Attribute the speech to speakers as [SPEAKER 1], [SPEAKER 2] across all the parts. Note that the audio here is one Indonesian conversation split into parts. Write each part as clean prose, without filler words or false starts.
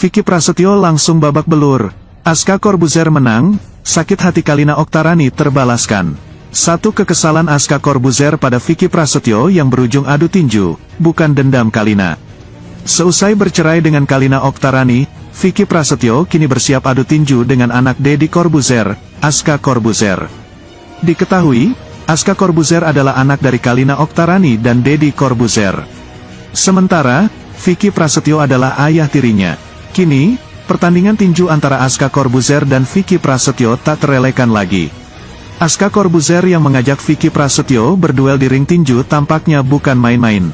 [SPEAKER 1] Vicky Prasetyo langsung babak belur. Aska Corbuzier menang, sakit hati Kalina Oktarani terbalaskan. Satu kekesalan Aska Corbuzier pada Vicky Prasetyo yang berujung adu tinju, bukan dendam Kalina. Seusai bercerai dengan Kalina Oktarani, Vicky Prasetyo kini bersiap adu tinju dengan anak Deddy Corbuzier, Aska Corbuzier. Diketahui, Aska Corbuzier adalah anak dari Kalina Oktarani dan Deddy Corbuzier. Sementara, Vicky Prasetyo adalah ayah tirinya. Kini, pertandingan tinju antara Aska Corbuzier dan Vicky Prasetyo tak terelakkan lagi. Aska Corbuzier yang mengajak Vicky Prasetyo berduel di ring tinju tampaknya bukan main-main.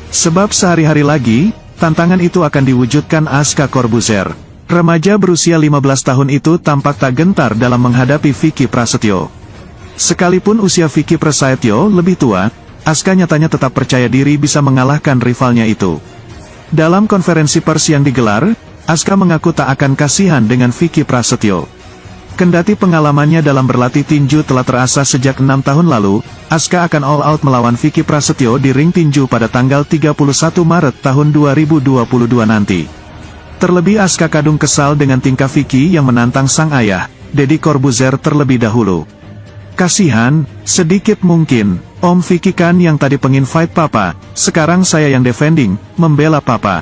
[SPEAKER 1] Sebab sehari-hari lagi, tantangan itu akan diwujudkan Aska Corbuzier. Remaja berusia 15 tahun itu tampak tak gentar dalam menghadapi Vicky Prasetyo. Sekalipun usia Vicky Prasetyo lebih tua, Aska nyatanya tetap percaya diri bisa mengalahkan rivalnya itu. Dalam konferensi pers yang digelar, Aska mengaku tak akan kasihan dengan Vicky Prasetyo. Kendati pengalamannya dalam berlatih tinju telah terasa sejak 6 tahun lalu, Aska akan all out melawan Vicky Prasetyo di ring tinju pada tanggal 31 Maret tahun 2022 nanti. Terlebih Aska kadung kesal dengan tingkah Vicky yang menantang sang ayah, Deddy Corbuzier terlebih dahulu. Kasihan, sedikit mungkin, Om Vicky kan yang tadi pengin fight papa, sekarang saya yang defending, membela papa.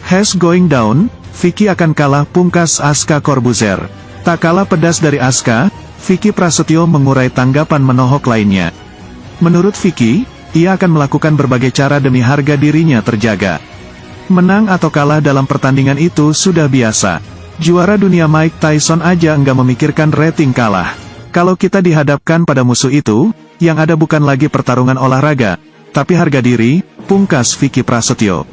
[SPEAKER 1] Has going down, Vicky akan kalah, pungkas Aska Corbuzier. Tak kalah pedas dari Aska, Vicky Prasetyo mengurai tanggapan menohok lainnya. Menurut Vicky, ia akan melakukan berbagai cara demi harga dirinya terjaga. Menang atau kalah dalam pertandingan itu sudah biasa. Juara dunia Mike Tyson aja enggak memikirkan rating kalah. Kalau kita dihadapkan pada musuh itu, yang ada bukan lagi pertarungan olahraga, tapi harga diri, pungkas Vicky Prasetyo.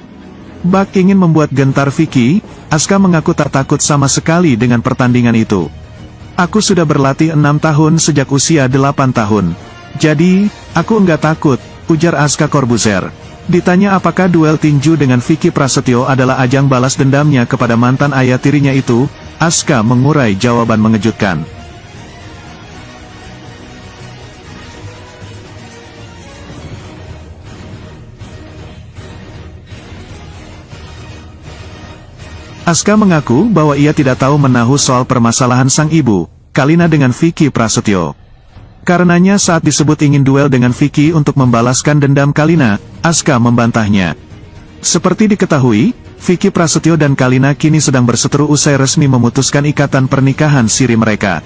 [SPEAKER 1] Bak ingin membuat gentar Vicky, Aska mengaku tak takut sama sekali dengan pertandingan itu. Aku sudah berlatih 6 tahun sejak usia 8 tahun. Jadi, aku enggak takut, ujar Aska Corbuzier. Ditanya apakah duel tinju dengan Vicky Prasetyo adalah ajang balas dendamnya kepada mantan ayah tirinya itu, Aska mengurai jawaban mengejutkan. Aska mengaku bahwa ia tidak tahu menahu soal permasalahan sang ibu, Kalina dengan Vicky Prasetyo. Karenanya saat disebut ingin duel dengan Vicky untuk membalaskan dendam Kalina, Aska membantahnya. Seperti diketahui, Vicky Prasetyo dan Kalina kini sedang berseteru usai resmi memutuskan ikatan pernikahan siri mereka.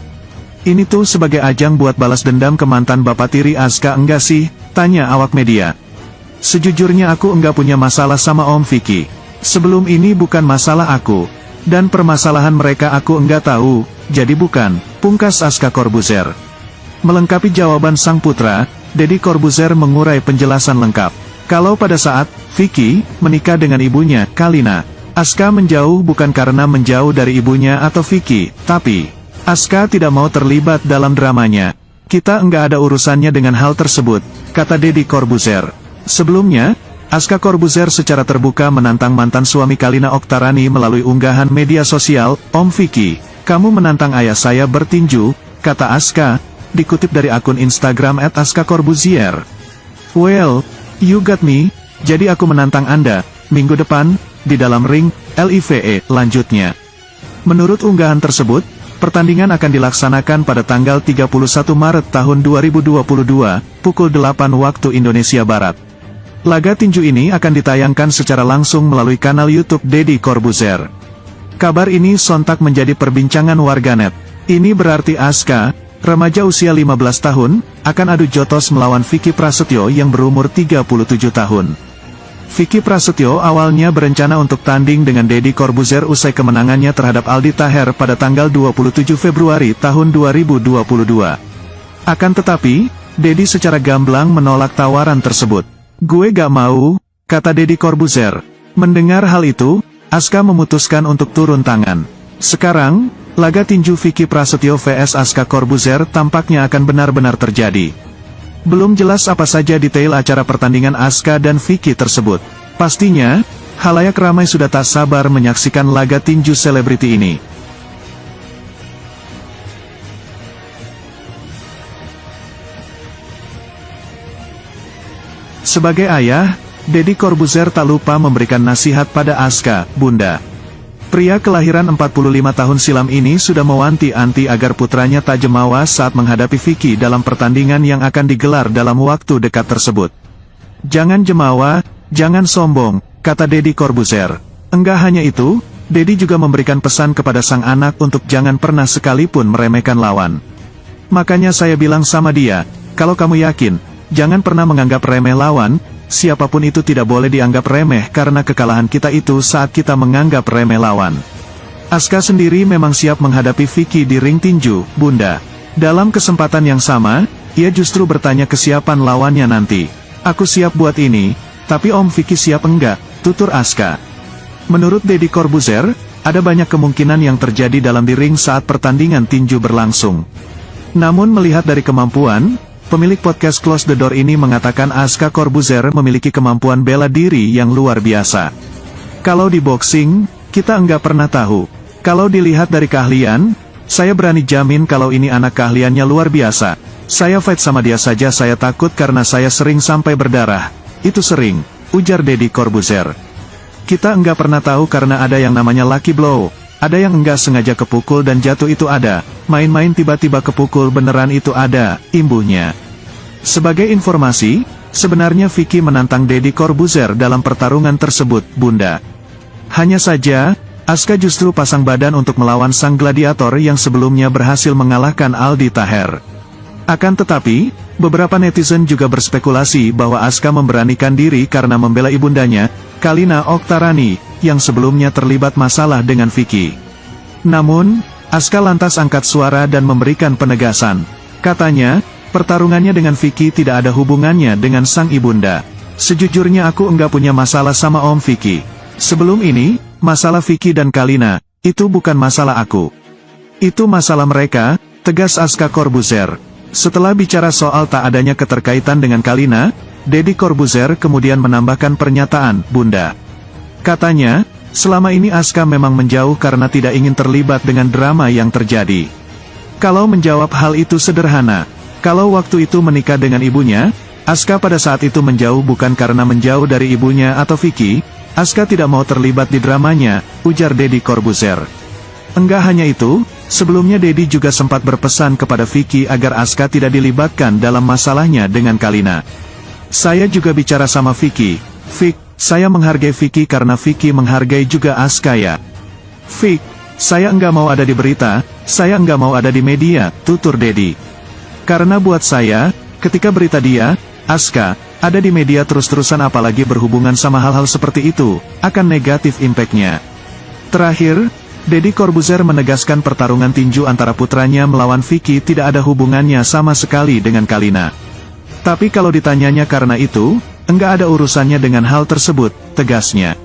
[SPEAKER 1] Ini tuh sebagai ajang buat balas dendam ke mantan bapak tiri Aska enggak sih? Tanya awak media. Sejujurnya aku enggak punya masalah sama Om Vicky. Sebelum ini bukan masalah aku. Dan permasalahan mereka aku enggak tahu, jadi bukan, pungkas Aska Corbuzier. Melengkapi jawaban sang putra, Deddy Corbuzier mengurai penjelasan lengkap. Kalau pada saat Vicky menikah dengan ibunya, Kalina, Aska menjauh bukan karena menjauh dari ibunya atau Vicky, tapi Aska tidak mau terlibat dalam dramanya. Kita enggak ada urusannya dengan hal tersebut, kata Deddy Corbuzier. Sebelumnya, Aska Corbuzier secara terbuka menantang mantan suami Kalina Oktarani melalui unggahan media sosial, Om Vicky, kamu menantang ayah saya bertinju, kata Aska, dikutip dari akun Instagram @askacorbuzier. Well, you got me, jadi aku menantang Anda, minggu depan, di dalam ring, LIVE, lanjutnya. Menurut unggahan tersebut, pertandingan akan dilaksanakan pada tanggal 31 Maret tahun 2022, pukul 8 waktu Indonesia Barat. Laga tinju ini akan ditayangkan secara langsung melalui kanal YouTube Deddy Corbuzier. Kabar ini sontak menjadi perbincangan warganet. Ini berarti Aska, remaja usia 15 tahun, akan adu jotos melawan Vicky Prasetyo yang berumur 37 tahun. Vicky Prasetyo awalnya berencana untuk tanding dengan Deddy Corbuzier usai kemenangannya terhadap Aldi Taher pada tanggal 27 Februari tahun 2022. Akan tetapi, Deddy secara gamblang menolak tawaran tersebut. Gue gak mau, kata Deddy Corbuzier. Mendengar hal itu, Aska memutuskan untuk turun tangan. Sekarang, laga tinju Vicky Prasetyo vs Aska Corbuzier tampaknya akan benar-benar terjadi. Belum jelas apa saja detail acara pertandingan Aska dan Vicky tersebut. Pastinya, halayak ramai sudah tak sabar menyaksikan laga tinju selebriti ini. Sebagai ayah, Deddy Corbuzier tak lupa memberikan nasihat pada Aska, Bunda. Pria kelahiran 45 tahun silam ini sudah mewanti-wanti agar putranya tak jemawa saat menghadapi Vicky dalam pertandingan yang akan digelar dalam waktu dekat tersebut. "Jangan jemawa, jangan sombong," kata Deddy Corbuzier. Enggak hanya itu, Deddy juga memberikan pesan kepada sang anak untuk jangan pernah sekalipun meremehkan lawan. "Makanya saya bilang sama dia, kalau kamu yakin, jangan pernah menganggap remeh lawan. Siapapun itu tidak boleh dianggap remeh karena kekalahan kita itu saat kita menganggap remeh lawan." Asuka sendiri memang siap menghadapi Vicky di ring tinju, Bunda. Dalam kesempatan yang sama, ia justru bertanya kesiapan lawannya nanti. "Aku siap buat ini, tapi Om Vicky siap enggak?" tutur Asuka. Menurut Deddy Corbuzier, ada banyak kemungkinan yang terjadi dalam di ring saat pertandingan tinju berlangsung. Namun melihat dari kemampuan, pemilik podcast Close the Door ini mengatakan Asuka Corbuzier memiliki kemampuan bela diri yang luar biasa. "Kalau di boxing, kita enggak pernah tahu. Kalau dilihat dari keahlian, saya berani jamin kalau ini anak keahliannya luar biasa. Saya fight sama dia saja saya takut karena saya sering sampai berdarah. Itu sering," ujar Deddy Corbuzier. "Kita enggak pernah tahu karena ada yang namanya lucky blow. Ada yang enggak sengaja kepukul dan jatuh itu ada. Main-main tiba-tiba kepukul beneran itu ada," imbuhnya. Sebagai informasi, sebenarnya Vicky menantang Deddy Corbuzier dalam pertarungan tersebut, Bunda. Hanya saja, Asuka justru pasang badan untuk melawan sang gladiator yang sebelumnya berhasil mengalahkan Aldi Taher. Akan tetapi, beberapa netizen juga berspekulasi bahwa Asuka memberanikan diri karena membela ibundanya, Kalina Oktarani, yang sebelumnya terlibat masalah dengan Vicky. Namun, Asuka lantas angkat suara dan memberikan penegasan. Katanya, pertarungannya dengan Vicky tidak ada hubungannya dengan sang ibunda. "Sejujurnya aku enggak punya masalah sama Om Vicky. Sebelum ini, masalah Vicky dan Kalina, itu bukan masalah aku. Itu masalah mereka," tegas Asuka Corbuzier. Setelah bicara soal tak adanya keterkaitan dengan Kalina, Deddy Corbuzier kemudian menambahkan pernyataan, "Bunda." Katanya, selama ini Asuka memang menjauh karena tidak ingin terlibat dengan drama yang terjadi. Kalau menjawab hal itu sederhana. Kalau waktu itu menikah dengan ibunya, Asuka pada saat itu menjauh bukan karena menjauh dari ibunya atau Vicky, Asuka tidak mau terlibat di dramanya, ujar Deddy Corbuzier. Enggak hanya itu, sebelumnya Deddy juga sempat berpesan kepada Vicky agar Asuka tidak dilibatkan dalam masalahnya dengan Kalina. "Saya juga bicara sama Vicky. Vic, saya menghargai Vicky karena Vicky menghargai juga Asuka ya. Vic, saya enggak mau ada di berita, saya enggak mau ada di media," tutur Deddy. "Karena buat saya, ketika berita dia, Asuka, ada di media terus-terusan apalagi berhubungan sama hal-hal seperti itu, akan negatif impact-nya." Terakhir, Deddy Corbuzier menegaskan pertarungan tinju antara putranya melawan Vicky tidak ada hubungannya sama sekali dengan Kalina. Tapi kalau ditanyanya karena itu, enggak ada urusannya dengan hal tersebut, tegasnya.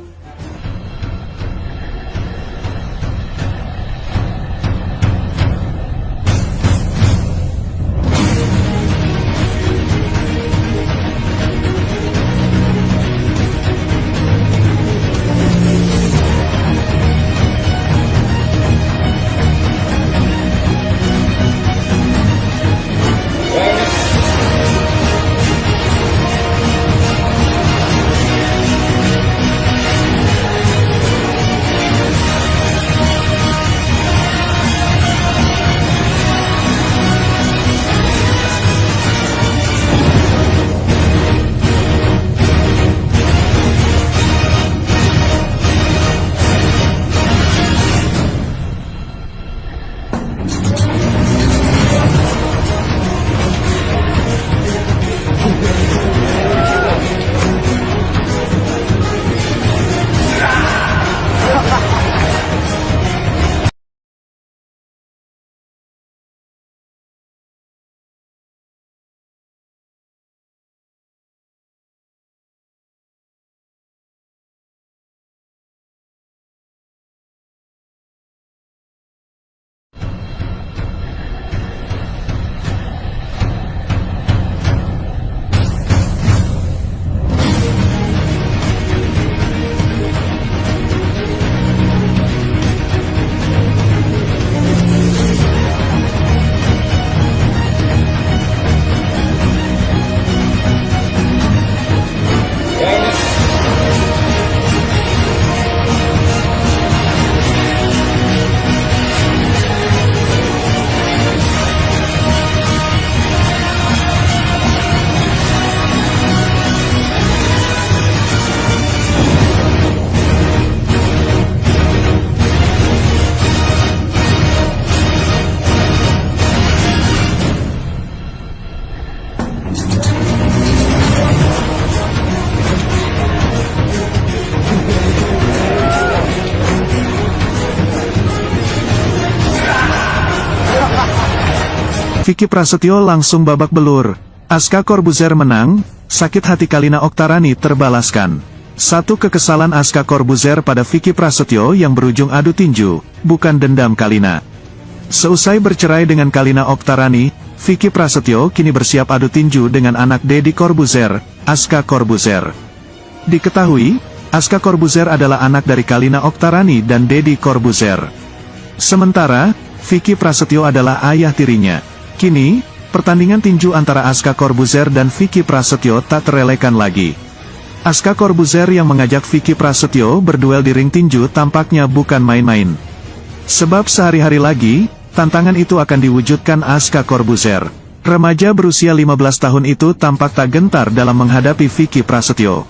[SPEAKER 1] Vicky Prasetyo langsung babak belur. Aska Corbuzier menang, sakit hati Kalina Oktarani terbalaskan. Satu kekesalan Aska Corbuzier pada Vicky Prasetyo yang berujung adu tinju, bukan dendam Kalina. Seusai bercerai dengan Kalina Oktarani, Vicky Prasetyo kini bersiap adu tinju dengan anak Deddy Corbuzier, Aska Corbuzier. Diketahui, Aska Corbuzier adalah anak dari Kalina Oktarani dan Deddy Corbuzier. Sementara, Vicky Prasetyo adalah ayah tirinya. Kini, pertandingan tinju antara Aska Corbuzier dan Vicky Prasetyo tak terelakkan lagi. Aska Corbuzier yang mengajak Vicky Prasetyo berduel di ring tinju tampaknya bukan main-main. Sebab sehari-hari lagi, tantangan itu akan diwujudkan Aska Corbuzier. Remaja berusia 15 tahun itu tampak tak gentar dalam menghadapi Vicky Prasetyo.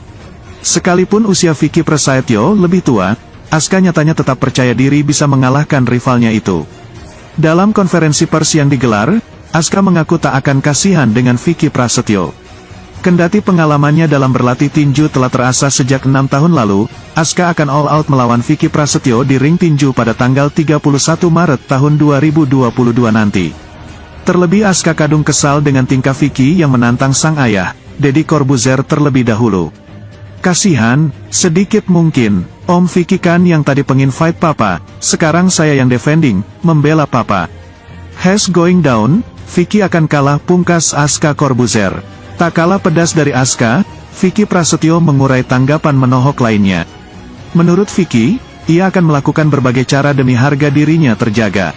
[SPEAKER 1] Sekalipun usia Vicky Prasetyo lebih tua, Aska nyatanya tetap percaya diri bisa mengalahkan rivalnya itu. Dalam konferensi pers yang digelar, Aska mengaku tak akan kasihan dengan Vicky Prasetyo. Kendati pengalamannya dalam berlatih tinju telah terasa sejak 6 tahun lalu, Aska akan all out melawan Vicky Prasetyo di ring tinju pada tanggal 31 Maret tahun 2022 nanti. Terlebih Aska kadung kesal dengan tingkah Vicky yang menantang sang ayah, Deddy Corbuzier terlebih dahulu. Kasihan, sedikit mungkin, Om Vicky kan yang tadi pengin fight papa, sekarang saya yang defending, membela papa. Has going down, Vicky akan kalah, pungkas Aska Corbuzier. Tak kalah pedas dari Aska, Vicky Prasetyo mengurai tanggapan menohok lainnya. Menurut Vicky, ia akan melakukan berbagai cara demi harga dirinya terjaga.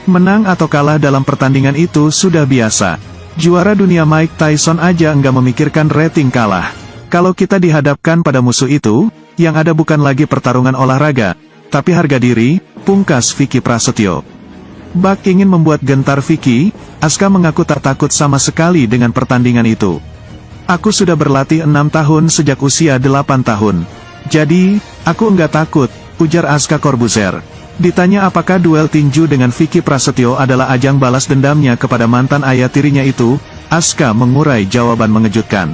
[SPEAKER 1] Menang atau kalah dalam pertandingan itu sudah biasa. Juara dunia Mike Tyson aja enggak memikirkan rating kalah. Kalau kita dihadapkan pada musuh itu, yang ada bukan lagi pertarungan olahraga, tapi harga diri, pungkas Vicky Prasetyo. Bak ingin membuat gentar Vicky, Aska mengaku tak takut sama sekali dengan pertandingan itu. Aku sudah berlatih 6 tahun sejak usia 8 tahun. Jadi, aku enggak takut, ujar Aska Corbuzier. Ditanya apakah duel tinju dengan Vicky Prasetyo adalah ajang balas dendamnya kepada mantan ayah tirinya itu, Aska mengurai jawaban mengejutkan.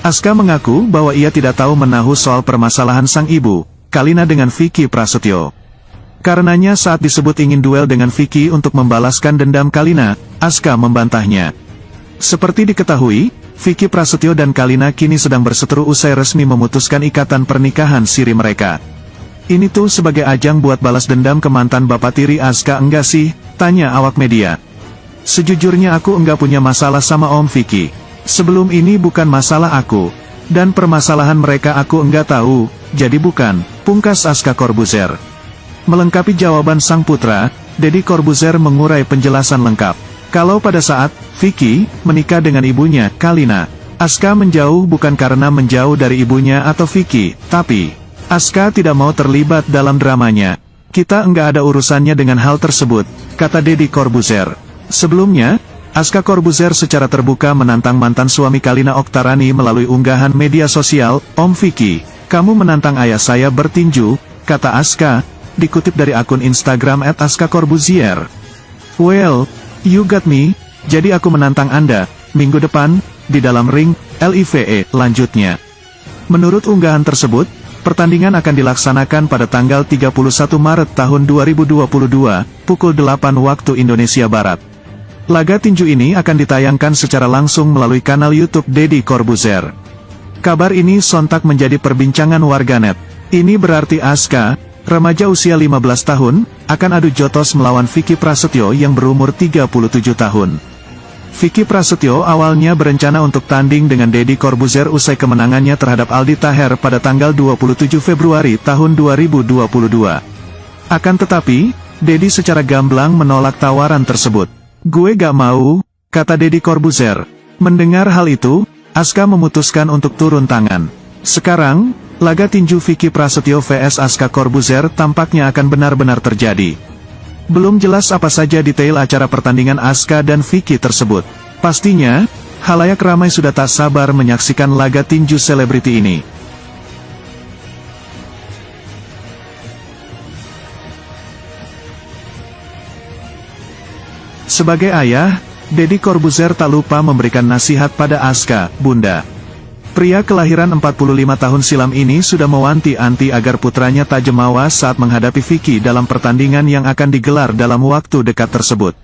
[SPEAKER 1] Aska mengaku bahwa ia tidak tahu menahu soal permasalahan sang ibu, Kalina dengan Vicky Prasetyo. Karenanya saat disebut ingin duel dengan Vicky untuk membalaskan dendam Kalina, Aska membantahnya. Seperti diketahui, Vicky Prasetyo dan Kalina kini sedang berseteru usai resmi memutuskan ikatan pernikahan siri mereka. Ini tuh sebagai ajang buat balas dendam ke mantan bapak tiri Aska enggak sih? Tanya awak media. Sejujurnya aku enggak punya masalah sama Om Vicky. Sebelum ini bukan masalah aku. Dan permasalahan mereka aku enggak tahu, jadi bukan, pungkas Aska Corbuzier. Melengkapi jawaban sang putra, Deddy Corbuzier mengurai penjelasan lengkap. Kalau pada saat Vicky menikah dengan ibunya, Kalina, Aska menjauh bukan karena menjauh dari ibunya atau Vicky, tapi Aska tidak mau terlibat dalam dramanya. Kita enggak ada urusannya dengan hal tersebut, kata Deddy Corbuzier. Sebelumnya, Aska Corbuzier secara terbuka menantang mantan suami Kalina Oktarani melalui unggahan media sosial, Om Vicky, kamu menantang ayah saya bertinju, kata Aska, dikutip dari akun Instagram @askacorbuzier. Well, you got me, jadi aku menantang Anda, minggu depan, di dalam ring, LIVE, lanjutnya. Menurut unggahan tersebut, pertandingan akan dilaksanakan pada tanggal 31 Maret tahun 2022, pukul 8 waktu Indonesia Barat. Laga tinju ini akan ditayangkan secara langsung melalui kanal YouTube Deddy Corbuzier. Kabar ini sontak menjadi perbincangan warganet. Ini berarti Aska, remaja usia 15 tahun, akan adu jotos melawan Vicky Prasetyo yang berumur 37 tahun. Vicky Prasetyo awalnya berencana untuk tanding dengan Deddy Corbuzier usai kemenangannya terhadap Aldi Taher pada tanggal 27 Februari tahun 2022. Akan tetapi, Deddy secara gamblang menolak tawaran tersebut. Gue gak mau, kata Deddy Corbuzier. Mendengar hal itu, Aska memutuskan untuk turun tangan. Sekarang, laga tinju Vicky Prasetyo vs Aska Corbuzier tampaknya akan benar-benar terjadi. Belum jelas apa saja detail acara pertandingan Aska dan Vicky tersebut. Pastinya, halayak ramai sudah tak sabar menyaksikan laga tinju selebriti ini. Sebagai ayah, Deddy Corbuzier tak lupa memberikan nasihat pada Aska, Bunda. Pria kelahiran 45 tahun silam ini sudah mewanti-wanti agar putranya tak jemawa saat menghadapi Vicky dalam pertandingan yang akan digelar dalam waktu dekat tersebut.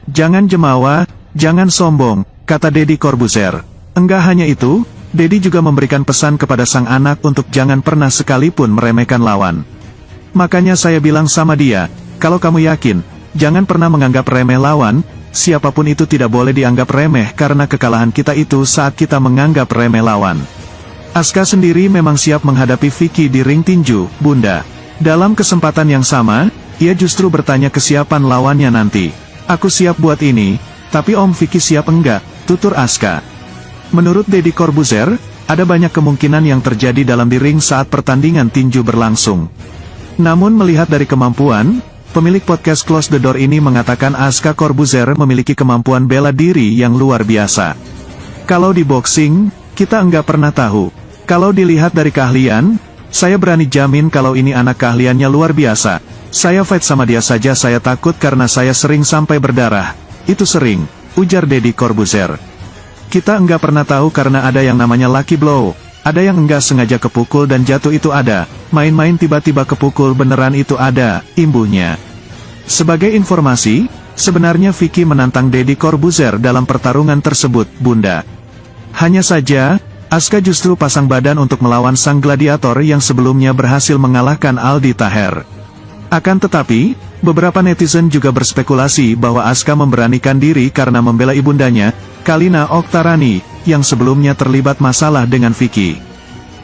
[SPEAKER 1] "Jangan jemawa, jangan sombong," kata Deddy Corbuzier. Enggak hanya itu, Deddy juga memberikan pesan kepada sang anak untuk jangan pernah sekalipun meremehkan lawan. "Makanya saya bilang sama dia, kalau kamu yakin, jangan pernah menganggap remeh lawan. Siapapun itu tidak boleh dianggap remeh karena kekalahan kita itu saat kita menganggap remeh lawan." Asuka sendiri memang siap menghadapi Vicky di ring tinju, Bunda. Dalam kesempatan yang sama, ia justru bertanya kesiapan lawannya nanti. "Aku siap buat ini, tapi Om Vicky siap enggak?" tutur Asuka. Menurut Deddy Corbuzier, ada banyak kemungkinan yang terjadi dalam di ring saat pertandingan tinju berlangsung. Namun melihat dari kemampuan, pemilik podcast Close the Door ini mengatakan Asuka Corbuzier memiliki kemampuan bela diri yang luar biasa. "Kalau di boxing, kita enggak pernah tahu. Kalau dilihat dari keahlian, saya berani jamin kalau ini anak keahliannya luar biasa. Saya fight sama dia saja saya takut karena saya sering sampai berdarah. Itu sering," ujar Deddy Corbuzier. "Kita enggak pernah tahu karena ada yang namanya lucky blow. Ada yang enggak sengaja kepukul dan jatuh itu ada. Main-main tiba-tiba kepukul beneran itu ada," imbuhnya. Sebagai informasi, sebenarnya Vicky menantang Deddy Corbuzier dalam pertarungan tersebut, Bunda. Hanya saja, Asuka justru pasang badan untuk melawan sang gladiator yang sebelumnya berhasil mengalahkan Aldi Taher. Akan tetapi, beberapa netizen juga berspekulasi bahwa Asuka memberanikan diri karena membela ibundanya, Kalina Oktarani, yang sebelumnya terlibat masalah dengan Vicky.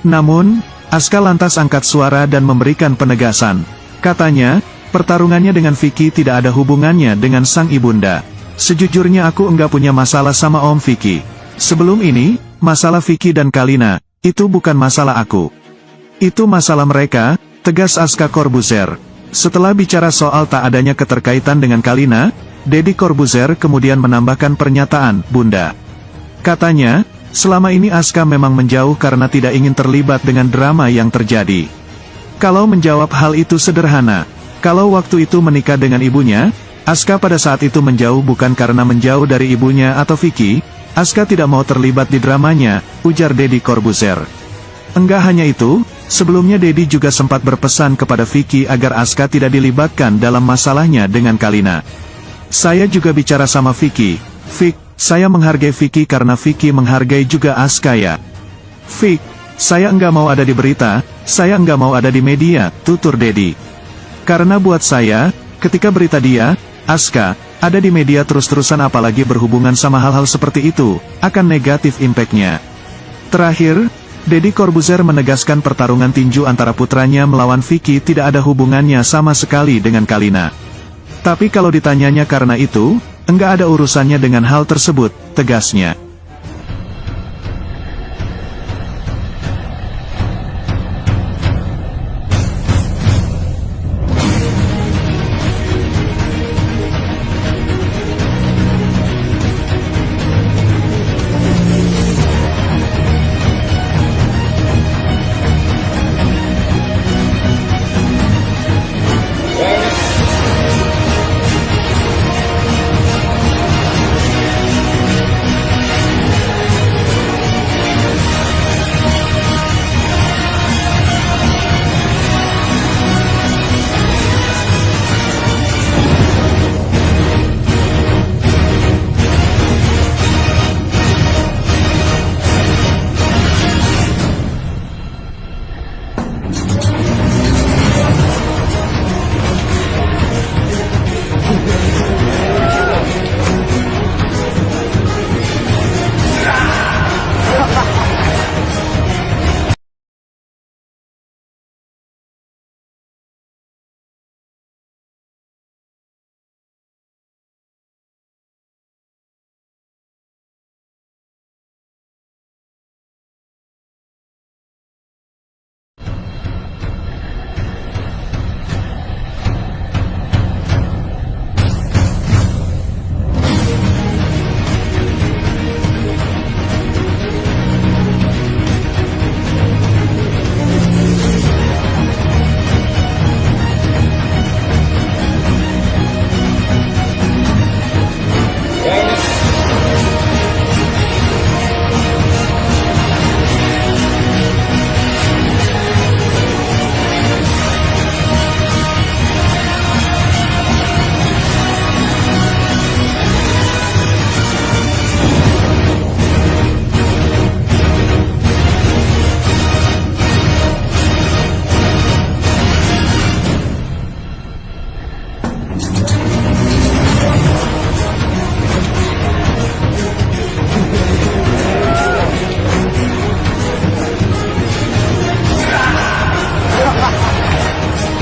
[SPEAKER 1] Namun, Asuka lantas angkat suara dan memberikan penegasan. Katanya, pertarungannya dengan Vicky tidak ada hubungannya dengan sang ibunda. "Sejujurnya aku enggak punya masalah sama Om Vicky. Sebelum ini, masalah Vicky dan Kalina, itu bukan masalah aku. Itu masalah mereka," tegas Asuka Corbuzier. Setelah bicara soal tak adanya keterkaitan dengan Kalina, Deddy Corbuzier kemudian menambahkan pernyataan, "Bunda." Katanya, selama ini Asuka memang menjauh karena tidak ingin terlibat dengan drama yang terjadi. Kalau menjawab hal itu sederhana. Kalau waktu itu menikah dengan ibunya, Asuka pada saat itu menjauh bukan karena menjauh dari ibunya atau Vicky, Asuka tidak mau terlibat di dramanya, ujar Deddy Corbuzier. Enggak hanya itu, sebelumnya Deddy juga sempat berpesan kepada Vicky agar Asuka tidak dilibatkan dalam masalahnya dengan Kalina. "Saya juga bicara sama Vicky. Vic, saya menghargai Vicky karena Vicky menghargai juga Asuka ya. Vic, saya enggak mau ada di berita, saya enggak mau ada di media," tutur Deddy. "Karena buat saya, ketika berita dia, Asuka, ada di media terus-terusan apalagi berhubungan sama hal-hal seperti itu, akan negatif impact-nya." Terakhir, Deddy Corbuzier menegaskan pertarungan tinju antara putranya melawan Vicky tidak ada hubungannya sama sekali dengan Kalina. Tapi kalau ditanyanya karena itu, enggak ada urusannya dengan hal tersebut, tegasnya.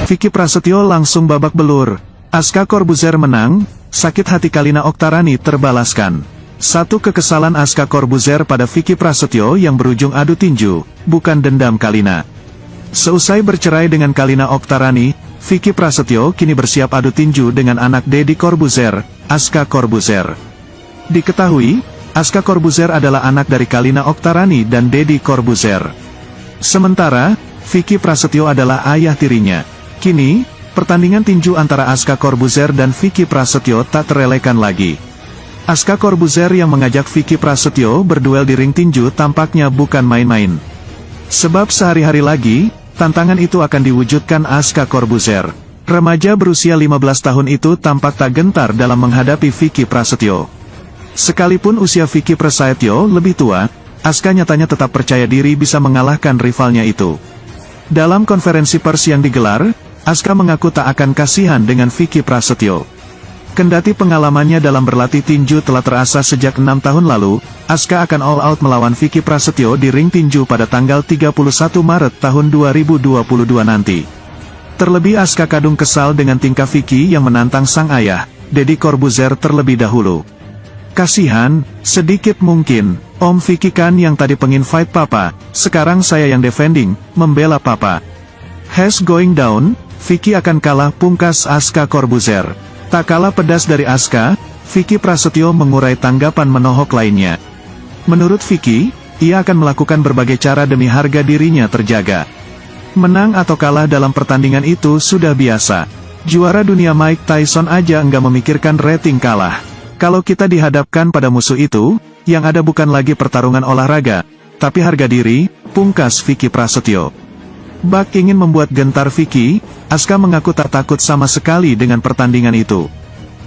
[SPEAKER 1] Vicky Prasetyo langsung babak belur. Aska Corbuzier menang, sakit hati Kalina Oktarani terbalaskan. Satu kekesalan Aska Corbuzier pada Vicky Prasetyo yang berujung adu tinju, bukan dendam Kalina. Seusai bercerai dengan Kalina Oktarani, Vicky Prasetyo kini bersiap adu tinju dengan anak Deddy Corbuzier, Aska Corbuzier. Diketahui, Aska Corbuzier adalah anak dari Kalina Oktarani dan Deddy Corbuzier. Sementara, Vicky Prasetyo adalah ayah tirinya. Kini, pertandingan tinju antara Aska Corbuzier dan Vicky Prasetyo tak terelakkan lagi. Aska Corbuzier yang mengajak Vicky Prasetyo berduel di ring tinju tampaknya bukan main-main. Sebab sehari-hari lagi, tantangan itu akan diwujudkan Aska Corbuzier. Remaja berusia 15 tahun itu tampak tak gentar dalam menghadapi Vicky Prasetyo. Sekalipun usia Vicky Prasetyo lebih tua, Aska nyatanya tetap percaya diri bisa mengalahkan rivalnya itu. Dalam konferensi pers yang digelar, Aska mengaku tak akan kasihan dengan Vicky Prasetyo. Kendati pengalamannya dalam berlatih tinju telah terasa sejak 6 tahun lalu, Aska akan all out melawan Vicky Prasetyo di ring tinju pada tanggal 31 Maret tahun 2022 nanti. Terlebih Aska kadung kesal dengan tingkah Vicky yang menantang sang ayah, Deddy Corbuzier terlebih dahulu. Kasihan, sedikit mungkin, Om Vicky kan yang tadi pengin fight papa, sekarang saya yang defending, membela papa. Has going down, Vicky akan kalah, pungkas Aska Corbuzier. Tak kalah pedas dari Aska, Vicky Prasetyo mengurai tanggapan menohok lainnya. Menurut Vicky, ia akan melakukan berbagai cara demi harga dirinya terjaga. Menang atau kalah dalam pertandingan itu sudah biasa. Juara dunia Mike Tyson aja enggak memikirkan rating kalah. Kalau kita dihadapkan pada musuh itu, yang ada bukan lagi pertarungan olahraga, tapi harga diri, pungkas Vicky Prasetyo. Bak ingin membuat gentar Vicky, Aska mengaku tak takut sama sekali dengan pertandingan itu.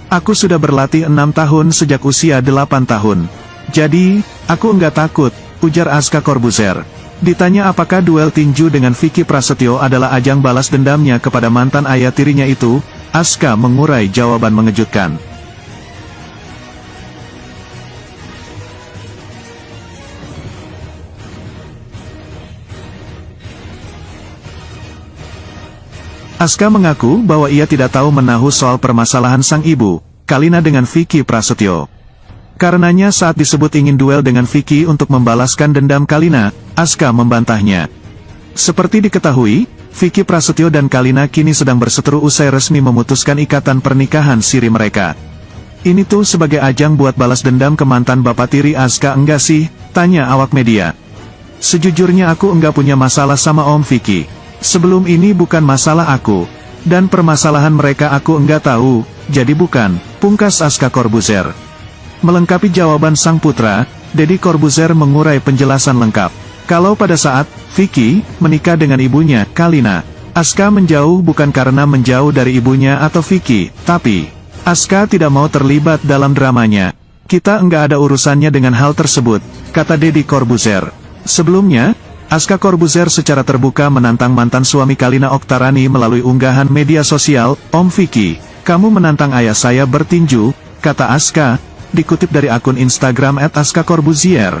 [SPEAKER 1] Aku sudah berlatih 6 tahun sejak usia 8 tahun. Jadi, aku enggak takut, ujar Aska Corbuzier. Ditanya apakah duel tinju dengan Vicky Prasetyo adalah ajang balas dendamnya kepada mantan ayah tirinya itu, Aska mengurai jawaban mengejutkan. Aska mengaku bahwa ia tidak tahu menahu soal permasalahan sang ibu, Kalina dengan Vicky Prasetyo. Karenanya saat disebut ingin duel dengan Vicky untuk membalaskan dendam Kalina, Aska membantahnya. Seperti diketahui, Vicky Prasetyo dan Kalina kini sedang berseteru usai resmi memutuskan ikatan pernikahan siri mereka. Ini tuh sebagai ajang buat balas dendam ke mantan bapak tiri Aska enggak sih? Tanya awak media. Sejujurnya aku enggak punya masalah sama Om Vicky. Sebelum ini bukan masalah aku. Dan permasalahan mereka aku enggak tahu, jadi bukan, pungkas Aska Corbuzier. Melengkapi jawaban sang putra, Deddy Corbuzier mengurai penjelasan lengkap. Kalau pada saat Vicky menikah dengan ibunya, Kalina, Aska menjauh bukan karena menjauh dari ibunya atau Vicky, tapi Aska tidak mau terlibat dalam dramanya. Kita enggak ada urusannya dengan hal tersebut, kata Deddy Corbuzier. Sebelumnya, Aska Corbuzier secara terbuka menantang mantan suami Kalina Oktarani melalui unggahan media sosial, Om Vicky, kamu menantang ayah saya bertinju, kata Aska, dikutip dari akun Instagram @askacorbuzier.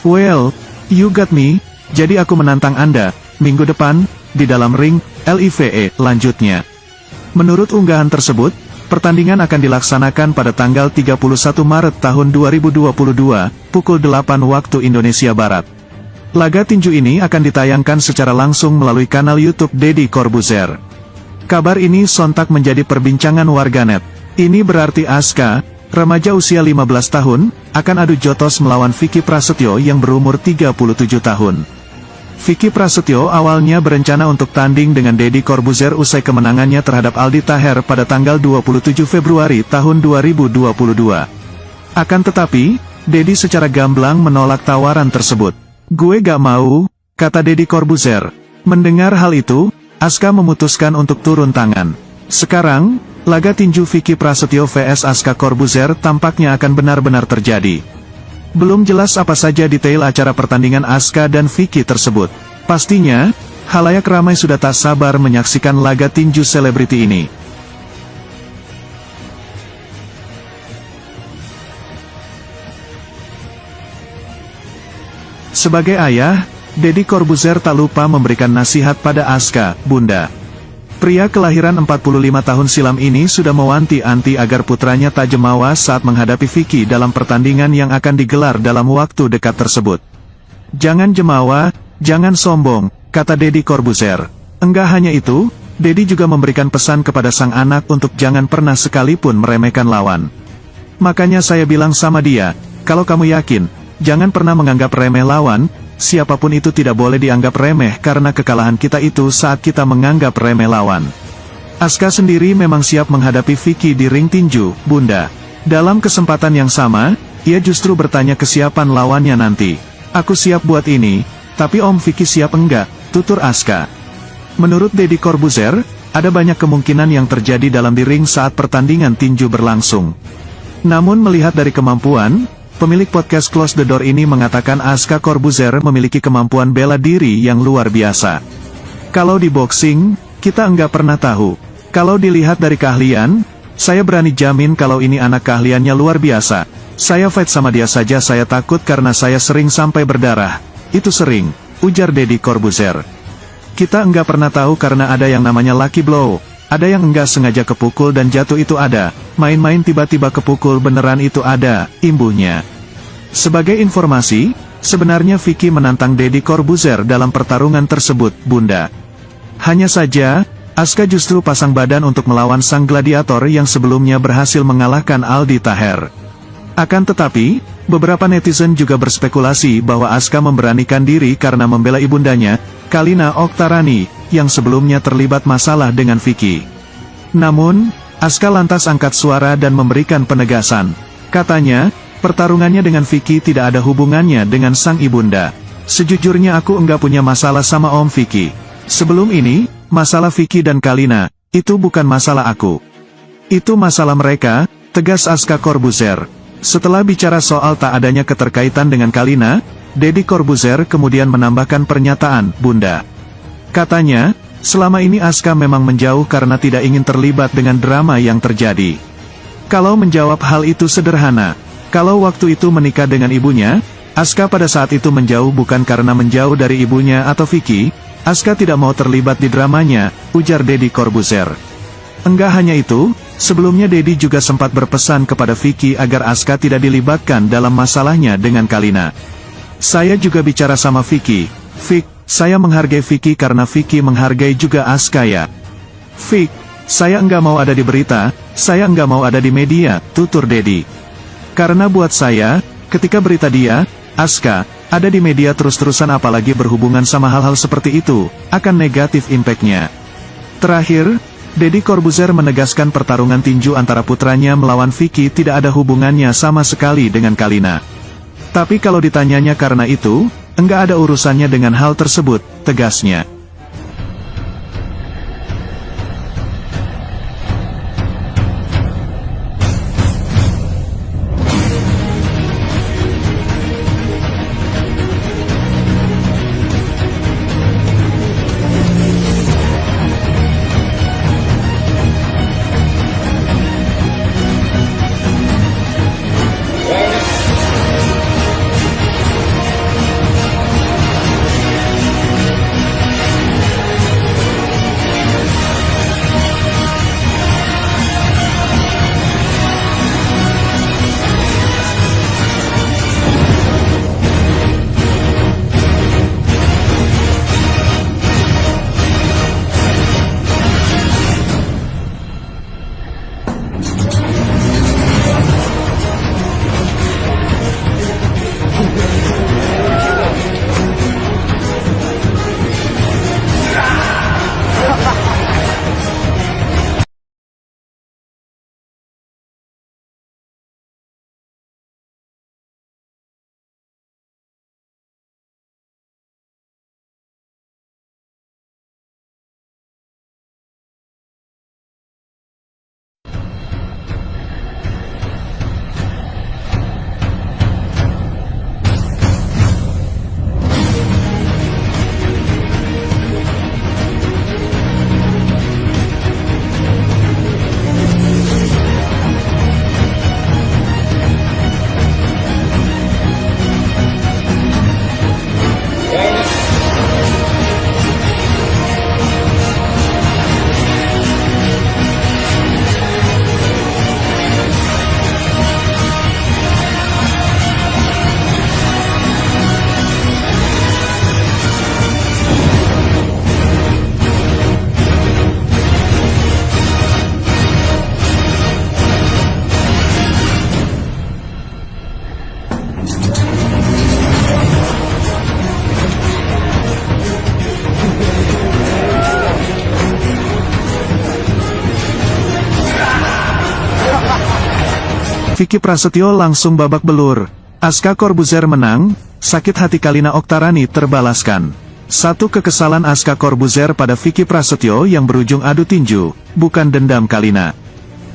[SPEAKER 1] Well, you got me, jadi aku menantang Anda, minggu depan, di dalam ring, LIVE, lanjutnya. Menurut unggahan tersebut, pertandingan akan dilaksanakan pada tanggal 31 Maret tahun 2022, pukul 8 waktu Indonesia Barat. Laga tinju ini akan ditayangkan secara langsung melalui kanal YouTube Deddy Corbuzier. Kabar ini sontak menjadi perbincangan warganet. Ini berarti Aska, remaja usia 15 tahun, akan adu jotos melawan Vicky Prasetyo yang berumur 37 tahun. Vicky Prasetyo awalnya berencana untuk tanding dengan Deddy Corbuzier usai kemenangannya terhadap Aldi Taher pada tanggal 27 Februari tahun 2022. Akan tetapi, Deddy secara gamblang menolak tawaran tersebut. Gue gak mau, kata Deddy Corbuzier. Mendengar hal itu, Aska memutuskan untuk turun tangan. Sekarang, laga tinju Vicky Prasetyo vs Aska Corbuzier tampaknya akan benar-benar terjadi. Belum jelas apa saja detail acara pertandingan Aska dan Vicky tersebut. Pastinya, khalayak ramai sudah tak sabar menyaksikan laga tinju selebriti ini. Sebagai ayah, Deddy Corbuzier tak lupa memberikan nasihat pada Aska, Bunda. Pria kelahiran 45 tahun silam ini sudah mewanti-wanti agar putranya tak jemawa saat menghadapi Vicky dalam pertandingan yang akan digelar dalam waktu dekat tersebut. "Jangan jemawa, jangan sombong," kata Deddy Corbuzier. Enggak hanya itu, Deddy juga memberikan pesan kepada sang anak untuk jangan pernah sekalipun meremehkan lawan. "Makanya saya bilang sama dia, kalau kamu yakin, jangan pernah menganggap remeh lawan. Siapapun itu tidak boleh dianggap remeh karena kekalahan kita itu saat kita menganggap remeh lawan." Asuka sendiri memang siap menghadapi Vicky di ring tinju, Bunda. Dalam kesempatan yang sama, ia justru bertanya kesiapan lawannya nanti. "Aku siap buat ini, tapi Om Vicky siap enggak?" tutur Asuka. Menurut Deddy Corbuzier, ada banyak kemungkinan yang terjadi dalam di ring saat pertandingan tinju berlangsung. Namun melihat dari kemampuan, pemilik podcast Close the Door ini mengatakan Asuka Corbuzier memiliki kemampuan bela diri yang luar biasa. "Kalau di boxing, kita enggak pernah tahu. Kalau dilihat dari keahlian, saya berani jamin kalau ini anak keahliannya luar biasa. Saya fight sama dia saja saya takut karena saya sering sampai berdarah. Itu sering," ujar Deddy Corbuzier. "Kita enggak pernah tahu karena ada yang namanya lucky blow. Ada yang enggak sengaja kepukul dan jatuh itu ada. Main-main tiba-tiba kepukul beneran itu ada," imbuhnya. Sebagai informasi, sebenarnya Vicky menantang Deddy Corbuzier dalam pertarungan tersebut, Bunda. Hanya saja, Asuka justru pasang badan untuk melawan sang gladiator yang sebelumnya berhasil mengalahkan Aldi Taher. Akan tetapi, beberapa netizen juga berspekulasi bahwa Asuka memberanikan diri karena membela ibundanya, Kalina Oktarani, yang sebelumnya terlibat masalah dengan Vicky. Namun, Asuka lantas angkat suara dan memberikan penegasan. Katanya, pertarungannya dengan Vicky tidak ada hubungannya dengan sang ibunda. "Sejujurnya aku enggak punya masalah sama Om Vicky. Sebelum ini, masalah Vicky dan Kalina, itu bukan masalah aku. Itu masalah mereka," tegas Asuka Corbuzier. Setelah bicara soal tak adanya keterkaitan dengan Kalina, Deddy Corbuzier kemudian menambahkan pernyataan, "Bunda." Katanya, selama ini Asuka memang menjauh karena tidak ingin terlibat dengan drama yang terjadi. Kalau menjawab hal itu sederhana. Kalau waktu itu menikah dengan ibunya, Asuka pada saat itu menjauh bukan karena menjauh dari ibunya atau Vicky, Asuka tidak mau terlibat di dramanya, ujar Deddy Corbuzier. Enggak hanya itu, sebelumnya Deddy juga sempat berpesan kepada Vicky agar Asuka tidak dilibatkan dalam masalahnya dengan Kalina. "Saya juga bicara sama Vicky. Vic, saya menghargai Vicky karena Vicky menghargai juga Asuka ya. Vic, saya enggak mau ada di berita, saya enggak mau ada di media," tutur Deddy. "Karena buat saya, ketika berita dia, Asuka, ada di media terus-terusan apalagi berhubungan sama hal-hal seperti itu, akan negatif impact-nya." Terakhir, Deddy Corbuzier menegaskan pertarungan tinju antara putranya melawan Vicky tidak ada hubungannya sama sekali dengan Kalina. "Tapi kalau ditanyanya karena itu, enggak ada urusannya dengan hal tersebut," tegasnya. Vicky Prasetyo langsung babak belur. Aska Corbuzier menang, sakit hati Kalina Oktarani terbalaskan. Satu kekesalan Aska Corbuzier pada Vicky Prasetyo yang berujung adu tinju, bukan dendam Kalina.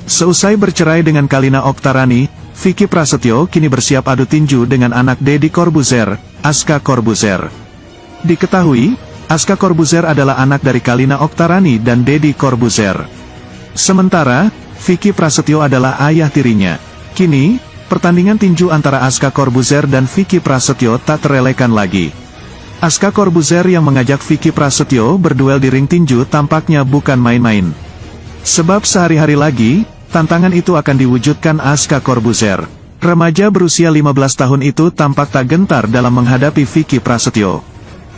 [SPEAKER 1] Seusai bercerai dengan Kalina Oktarani, Vicky Prasetyo kini bersiap adu tinju dengan anak Deddy Corbuzier, Aska Corbuzier. Diketahui, Aska Corbuzier adalah anak dari Kalina Oktarani dan Deddy Corbuzier. Sementara, Vicky Prasetyo adalah ayah tirinya. Kini, pertandingan tinju antara Aska Corbuzier dan Vicky Prasetyo tak terelakkan lagi. Aska Corbuzier yang mengajak Vicky Prasetyo berduel di ring tinju tampaknya bukan main-main. Sebab sehari-hari lagi, tantangan itu akan diwujudkan Aska Corbuzier. Remaja berusia 15 tahun itu tampak tak gentar dalam menghadapi Vicky Prasetyo.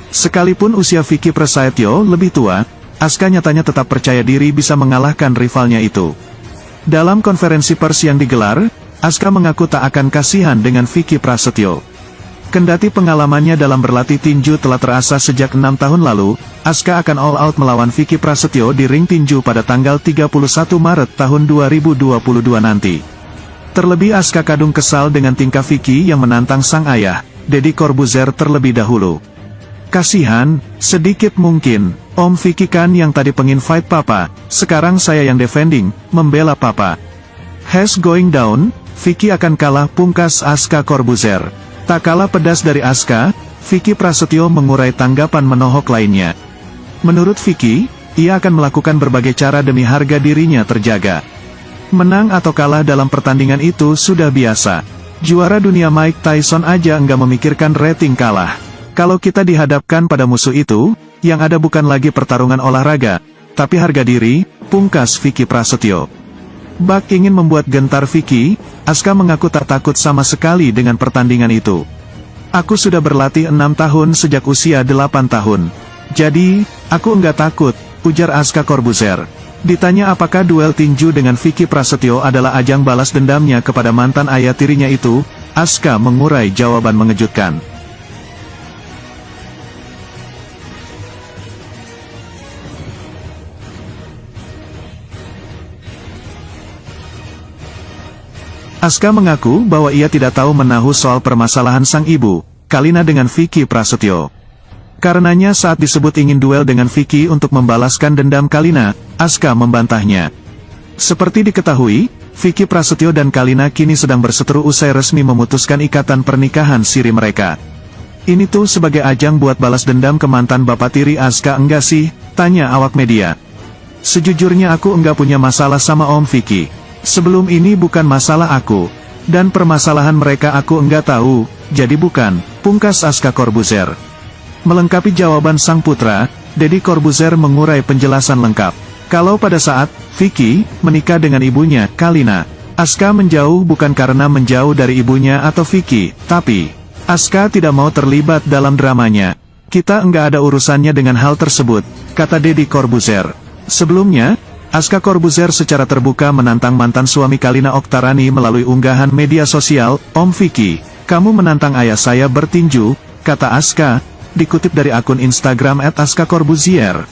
[SPEAKER 1] Sekalipun usia Vicky Prasetyo lebih tua, Aska nyatanya tetap percaya diri bisa mengalahkan rivalnya itu. Dalam konferensi pers yang digelar, Aska mengaku tak akan kasihan dengan Vicky Prasetyo. Kendati pengalamannya dalam berlatih tinju telah terasa sejak 6 tahun lalu, Aska akan all out melawan Vicky Prasetyo di ring tinju pada tanggal 31 Maret tahun 2022 nanti. Terlebih Aska kadung kesal dengan tingkah Vicky yang menantang sang ayah, Deddy Corbuzier terlebih dahulu. Kasihan, sedikit mungkin, Om Vicky kan yang tadi pengin fight papa, sekarang saya yang defending, membela papa. Has going down, Vicky akan kalah, pungkas Aska Corbuzier. Tak kalah pedas dari Aska, Vicky Prasetyo mengurai tanggapan menohok lainnya. Menurut Vicky, ia akan melakukan berbagai cara demi harga dirinya terjaga. Menang atau kalah dalam pertandingan itu sudah biasa. Juara dunia Mike Tyson aja enggak memikirkan rating kalah. Kalau kita dihadapkan pada musuh itu, yang ada bukan lagi pertarungan olahraga, tapi harga diri, pungkas Vicky Prasetyo. Bak ingin membuat gentar Vicky, Aska mengaku tak takut sama sekali dengan pertandingan itu. Aku sudah berlatih 6 tahun sejak usia 8 tahun. Jadi, aku enggak takut, ujar Aska Corbuzier. Ditanya apakah duel tinju dengan Vicky Prasetyo adalah ajang balas dendamnya kepada mantan ayah tirinya itu, Aska mengurai jawaban mengejutkan. Aska mengaku bahwa ia tidak tahu menahu soal permasalahan sang ibu, Kalina dengan Vicky Prasetyo. Karenanya saat disebut ingin duel dengan Vicky untuk membalaskan dendam Kalina, Aska membantahnya. Seperti diketahui, Vicky Prasetyo dan Kalina kini sedang berseteru usai resmi memutuskan ikatan pernikahan siri mereka. Ini tuh sebagai ajang buat balas dendam ke mantan bapak tiri Aska enggak sih? Tanya awak media. Sejujurnya aku enggak punya masalah sama Om Vicky. Sebelum ini bukan masalah aku, dan permasalahan mereka aku enggak tahu, jadi bukan, pungkas Aska Corbuzier. Melengkapi jawaban sang putra, Deddy Corbuzier mengurai penjelasan lengkap. Kalau pada saat Vicky menikah dengan ibunya, Kalina, Aska menjauh bukan karena menjauh dari ibunya atau Vicky, tapi Aska tidak mau terlibat dalam dramanya. Kita enggak ada urusannya dengan hal tersebut, kata Deddy Corbuzier. Sebelumnya, Aska Corbuzier secara terbuka menantang mantan suami Kalina Oktarani melalui unggahan media sosial, Om Vicky, kamu menantang ayah saya bertinju, kata Aska, dikutip dari akun Instagram @askacorbuzier.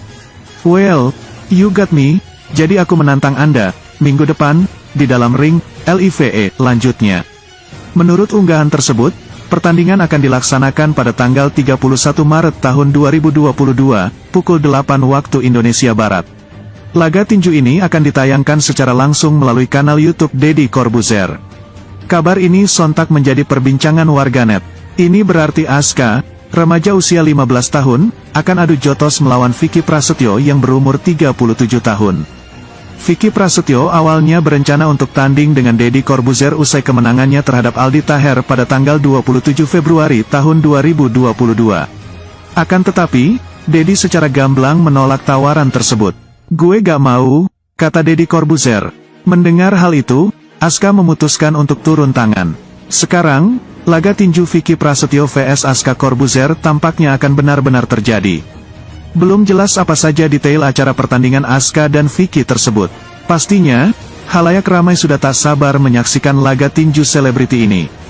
[SPEAKER 1] Well, you got me, jadi aku menantang Anda, minggu depan, di dalam ring, LIVE, lanjutnya. Menurut unggahan tersebut, pertandingan akan dilaksanakan pada tanggal 31 Maret tahun 2022, pukul 8 waktu Indonesia Barat. Laga tinju ini akan ditayangkan secara langsung melalui kanal YouTube Deddy Corbuzier. Kabar ini sontak menjadi perbincangan warganet. Ini berarti Aska, remaja usia 15 tahun, akan adu jotos melawan Vicky Prasetyo yang berumur 37 tahun. Vicky Prasetyo awalnya berencana untuk tanding dengan Deddy Corbuzier usai kemenangannya terhadap Aldi Taher pada tanggal 27 Februari tahun 2022. Akan tetapi, Deddy secara gamblang menolak tawaran tersebut. Gue gak mau, kata Deddy Corbuzier. Mendengar hal itu, Aska memutuskan untuk turun tangan. Sekarang, laga tinju Vicky Prasetyo vs Aska Corbuzier tampaknya akan benar-benar terjadi. Belum jelas apa saja detail acara pertandingan Aska dan Vicky tersebut. Pastinya, halayak ramai sudah tak sabar menyaksikan laga tinju selebriti ini.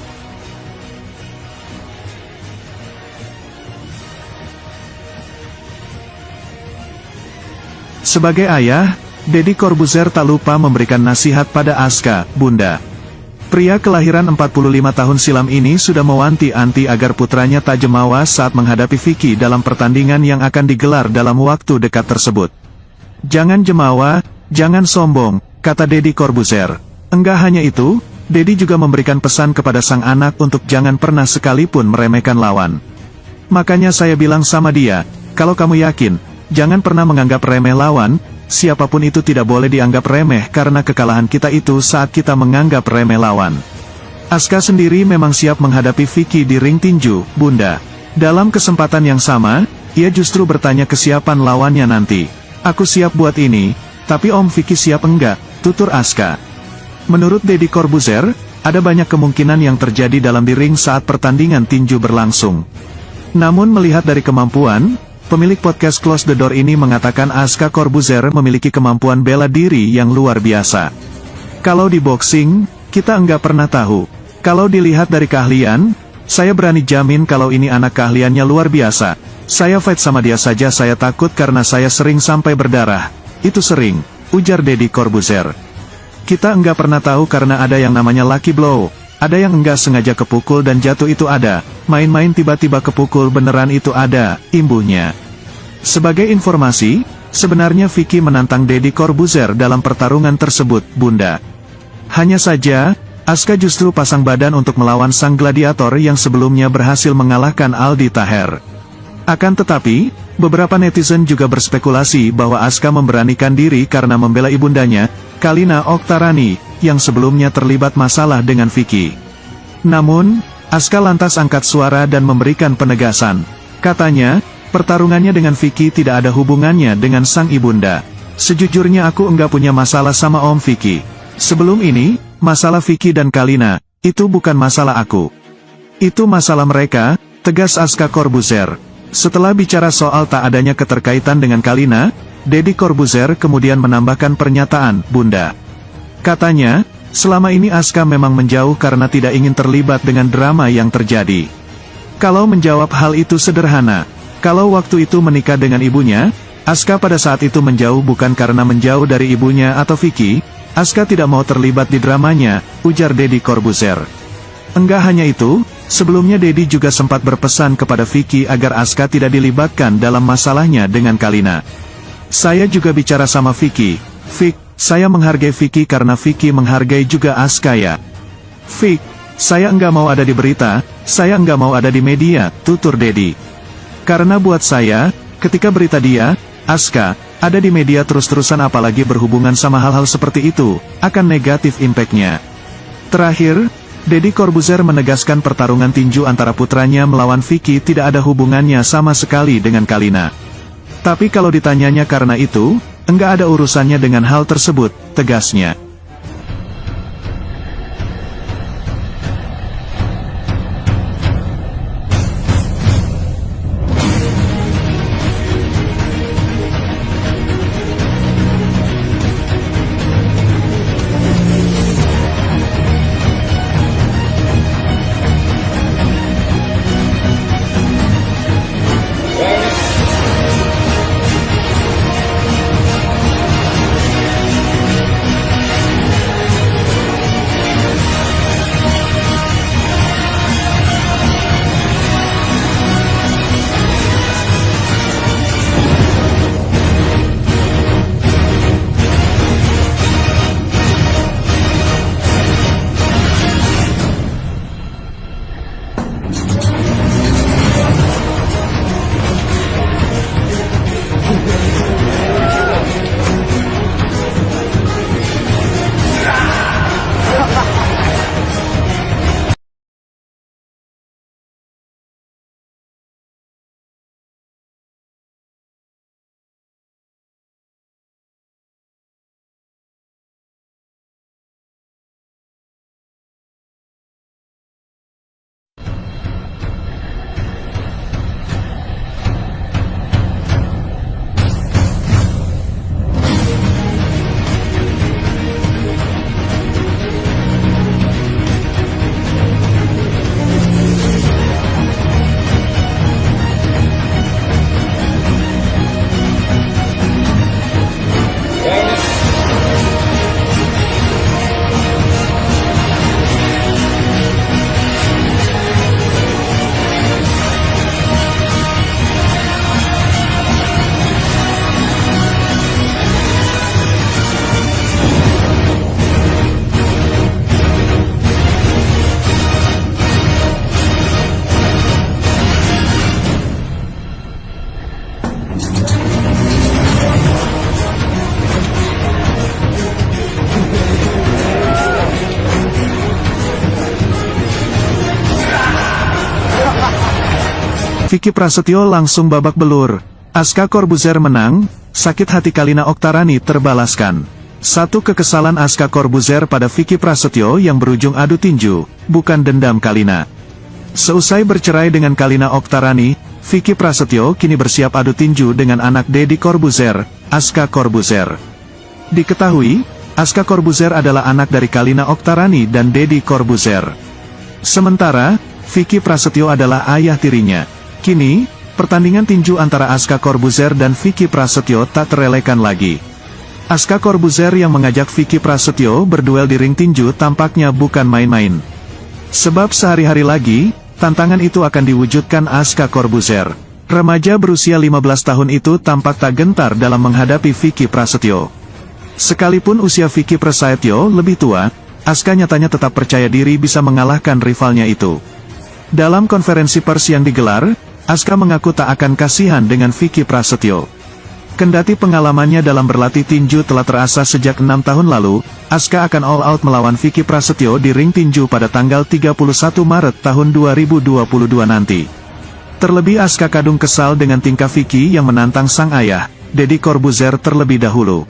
[SPEAKER 1] Sebagai ayah, Deddy Corbuzier tak lupa memberikan nasihat pada Aska, Bunda. Pria kelahiran 45 tahun silam ini sudah mewanti-wanti agar putranya tak jemawa saat menghadapi Vicky dalam pertandingan yang akan digelar dalam waktu dekat tersebut. "Jangan jemawa, jangan sombong," kata Deddy Corbuzier. Enggak hanya itu, Deddy juga memberikan pesan kepada sang anak untuk jangan pernah sekalipun meremehkan lawan. "Makanya saya bilang sama dia, kalau kamu yakin, jangan pernah menganggap remeh lawan. Siapapun itu tidak boleh dianggap remeh karena kekalahan kita itu saat kita menganggap remeh lawan." Asuka sendiri memang siap menghadapi Vicky di ring tinju, Bunda. Dalam kesempatan yang sama, ia justru bertanya kesiapan lawannya nanti. "Aku siap buat ini, tapi Om Vicky siap enggak?" tutur Asuka. Menurut Deddy Corbuzier, ada banyak kemungkinan yang terjadi dalam di ring saat pertandingan tinju berlangsung. Namun melihat dari kemampuan, pemilik podcast Close the Door ini mengatakan Asuka Corbuzier memiliki kemampuan bela diri yang luar biasa. "Kalau di boxing, kita enggak pernah tahu. Kalau dilihat dari keahlian, saya berani jamin kalau ini anak keahliannya luar biasa. Saya fight sama dia saja saya takut karena saya sering sampai berdarah. Itu sering," ujar Deddy Corbuzier. "Kita enggak pernah tahu karena ada yang namanya lucky blow. Ada yang enggak sengaja kepukul dan jatuh itu ada. Main-main tiba-tiba kepukul beneran itu ada," imbuhnya. Sebagai informasi, sebenarnya Vicky menantang Deddy Corbuzier dalam pertarungan tersebut, Bunda. Hanya saja, Asuka justru pasang badan untuk melawan sang gladiator yang sebelumnya berhasil mengalahkan Aldi Taher. Akan tetapi, beberapa netizen juga berspekulasi bahwa Asuka memberanikan diri karena membela ibundanya, Kalina Oktarani, yang sebelumnya terlibat masalah dengan Vicky. Namun, Asuka lantas angkat suara dan memberikan penegasan. Katanya, pertarungannya dengan Vicky tidak ada hubungannya dengan sang ibunda. "Sejujurnya aku enggak punya masalah sama Om Vicky. Sebelum ini, masalah Vicky dan Kalina, itu bukan masalah aku. Itu masalah mereka," tegas Asuka Corbuzier. Setelah bicara soal tak adanya keterkaitan dengan Kalina, Deddy Corbuzier kemudian menambahkan pernyataan, "Bunda." Katanya, selama ini Asuka memang menjauh karena tidak ingin terlibat dengan drama yang terjadi. Kalau menjawab hal itu sederhana. Kalau waktu itu menikah dengan ibunya, Asuka pada saat itu menjauh bukan karena menjauh dari ibunya atau Vicky, Asuka tidak mau terlibat di dramanya, ujar Deddy Corbuzier. Enggak hanya itu, sebelumnya Deddy juga sempat berpesan kepada Vicky agar Asuka tidak dilibatkan dalam masalahnya dengan Kalina. "Saya juga bicara sama Vicky. Vic, saya menghargai Vicky karena Vicky menghargai juga Asuka ya. Vic, saya enggak mau ada di berita, saya enggak mau ada di media," tutur Deddy. "Karena buat saya, ketika berita dia, Asuka, ada di media terus-terusan apalagi berhubungan sama hal-hal seperti itu, akan negatif impact-nya." Terakhir, Deddy Corbuzier menegaskan pertarungan tinju antara putranya melawan Vicky tidak ada hubungannya sama sekali dengan Kalina. Tapi kalau ditanyanya karena itu, enggak ada urusannya dengan hal tersebut, tegasnya. Vicky Prasetyo langsung babak belur. Aska Corbuzier menang, sakit hati Kalina Oktarani terbalaskan. Satu kekesalan Aska Corbuzier pada Vicky Prasetyo yang berujung adu tinju, bukan dendam Kalina. Seusai bercerai dengan Kalina Oktarani, Vicky Prasetyo kini bersiap adu tinju dengan anak Deddy Corbuzier, Aska Corbuzier. Diketahui, Aska Corbuzier adalah anak dari Kalina Oktarani dan Deddy Corbuzier. Sementara, Vicky Prasetyo adalah ayah tirinya. Kini, pertandingan tinju antara Aska Corbuzier dan Vicky Prasetyo tak terelakkan lagi. Aska Corbuzier yang mengajak Vicky Prasetyo berduel di ring tinju tampaknya bukan main-main. Sebab sehari-hari lagi, tantangan itu akan diwujudkan Aska Corbuzier. Remaja berusia 15 tahun itu tampak tak gentar dalam menghadapi Vicky Prasetyo. Sekalipun usia Vicky Prasetyo lebih tua, Aska nyatanya tetap percaya diri bisa mengalahkan rivalnya itu. Dalam konferensi pers yang digelar, Aska mengaku tak akan kasihan dengan Vicky Prasetyo. Kendati pengalamannya dalam berlatih tinju telah terasa sejak 6 tahun lalu, Aska akan all out melawan Vicky Prasetyo di ring tinju pada tanggal 31 Maret tahun 2022 nanti. Terlebih Aska kadung kesal dengan tingkah Vicky yang menantang sang ayah, Deddy Corbuzier terlebih dahulu.